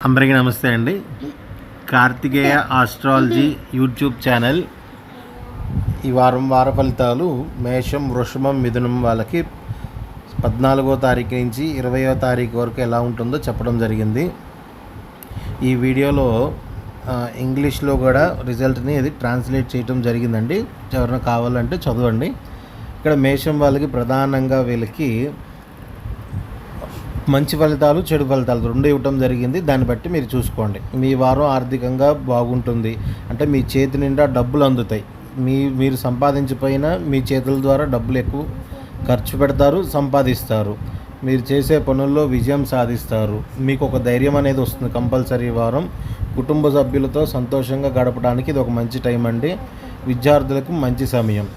అందరికీ నమస్తే అండి. కార్తికేయ ఆస్ట్రాలజీ యూట్యూబ్ ఛానల్ ఈ వార ఫలితాలు మేషం, వృషభం, మిథునం వాళ్ళకి 14వ తారీఖు నుంచి 20వ తారీఖు వరకు ఎలా ఉంటుందో చెప్పడం జరిగింది. ఈ వీడియోలో ఇంగ్లీష్లో కూడా రిజల్ట్ని ఇది ట్రాన్స్లేట్ చేయడం జరిగిందండి. ఎవరైనా కావాలంటే చదవండి. ఇక్కడ మేషం వాళ్ళకి ప్రధానంగా వీళ్ళకి మంచి ఫలితాలు, చెడు ఫలితాలు రెండు ఇవ్వటం జరిగింది. దాన్ని బట్టి మీరు చూసుకోండి. మీ వారం ఆర్థికంగా బాగుంటుంది, అంటే మీ చేతి నిండా డబ్బులు అందుతాయి. మీరు సంపాదించిపోయినా మీ చేతుల ద్వారా డబ్బులు ఎక్కువ ఖర్చు పెడతారు, సంపాదిస్తారు. మీరు చేసే పనుల్లో విజయం సాధిస్తారు. మీకు ఒక ధైర్యం అనేది వస్తుంది కంపల్సరీ. వారం కుటుంబ సభ్యులతో సంతోషంగా గడపడానికి ఇది ఒక మంచి టైం అండి. విద్యార్థులకు మంచి సమయం.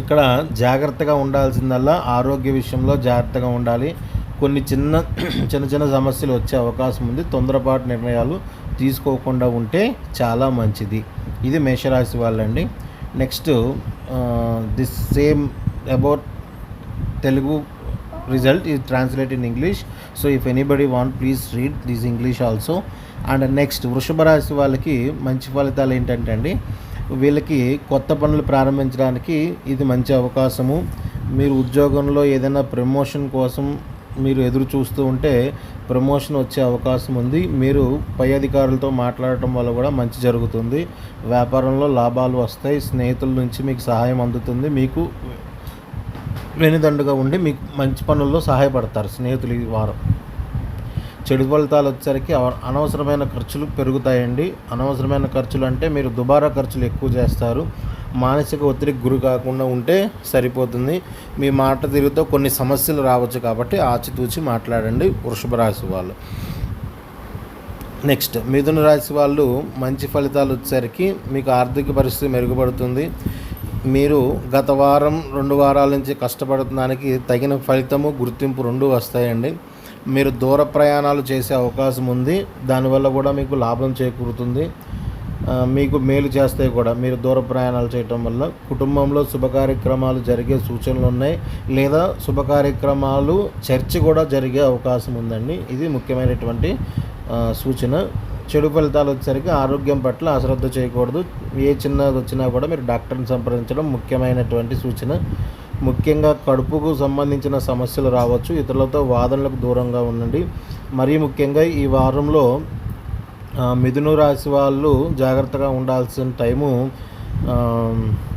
ఇక్కడ జాగ్రత్తగా ఉండాల్సిందల్లా ఆరోగ్య విషయంలో జాగ్రత్తగా ఉండాలి. కొన్ని చిన్న సమస్యలు వచ్చే అవకాశం ఉంది. తొందరపాటు నిర్ణయాలు తీసుకోకుండా ఉంటే చాలా మంచిది. ఇది మేషరాశి వాళ్ళండి. Next this same about Telugu result is translated in English, so if anybody want please read this English also. And next వృషభ రాశి వాళ్ళకి మంచి ఫలితాలు ఏంటంటే అండి, వీళ్ళకి కొత్త పనులు ప్రారంభించడానికి ఇది మంచి అవకాశము. మీరు ఉద్యోగంలో ఏదైనా ప్రమోషన్ కోసం మీరు ఎదురు చూస్తూ ఉంటే ప్రమోషన్ వచ్చే అవకాశం ఉంది. మీరు పై అధికారులతో మాట్లాడటం వల్ల కూడా మంచి జరుగుతుంది. వ్యాపారంలో లాభాలు వస్తాయి. స్నేహితుల నుంచి మీకు సహాయం అందుతుంది. మీకు వెనుదండుగా ఉండి మీకు మంచి పనుల్లో సహాయపడతారు స్నేహితులు ఈ వారం. చెడు ఫలితాలు వచ్చేసరికి అనవసరమైన ఖర్చులు పెరుగుతాయండి. అనవసరమైన ఖర్చులు అంటే మీరు దుబారా ఖర్చులు ఎక్కువ చేస్తారు. మానసిక ఒత్తిడికి గురి కాకుండా ఉంటే సరిపోతుంది. మీ మాట తీరుతో కొన్ని సమస్యలు రావచ్చు, కాబట్టి ఆచితూచి మాట్లాడండి వృషభ రాశి వాళ్ళు. నెక్స్ట్ మిథున రాశి వాళ్ళు మంచి ఫలితాలు వచ్చేసరికి మీకు ఆర్థిక పరిస్థితి మెరుగుపడుతుంది. మీరు గత వారం 2 వారాల నుంచి కష్టపడటానికి తగిన ఫలితము, గుర్తింపు రెండు వస్తాయండి. మీరు దూర ప్రయాణాలు చేసే అవకాశం ఉంది. దానివల్ల కూడా మీకు లాభం చేకూరుతుంది. మీకు మేలు చేస్తాయి కూడా మీరు దూర ప్రయాణాలు చేయటం వల్ల. కుటుంబంలో శుభ కార్యక్రమాలు జరిగే సూచనలు ఉన్నాయి, లేదా శుభ కార్యక్రమాలు చర్చ కూడా జరిగే అవకాశం ఉందండి. ఇది ముఖ్యమైనటువంటి సూచన. చెడు ఫలితాలు వచ్చేసరికి ఆరోగ్యం పట్ల అశ్రద్ధ చేయకూడదు. ఏ చిన్నది వచ్చినా కూడా మీరు డాక్టర్ని సంప్రదించడం ముఖ్యమైనటువంటి సూచన. ముఖ్యంగా కడుపుకు సంబంధించిన సమస్యలు రావచ్చు. ఇతరులతో వాదనలకు దూరంగా ఉండండి. మరీ ముఖ్యంగా ఈ వారంలో మిథున రాశి వాళ్ళు జాగ్రత్తగా ఉండాల్సిన టైము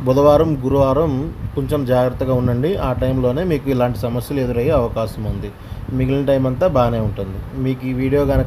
బుధవారం, గురువారం కొంచెం జాగ్రత్తగా ఉండండి. ఆ టైంలోనే మీకు ఇలాంటి సమస్యలు ఎదురయ్యే అవకాశం ఉంది. మిగిలిన టైం అంతా బాగానే ఉంటుంది. మీకు ఈ వీడియో కనుక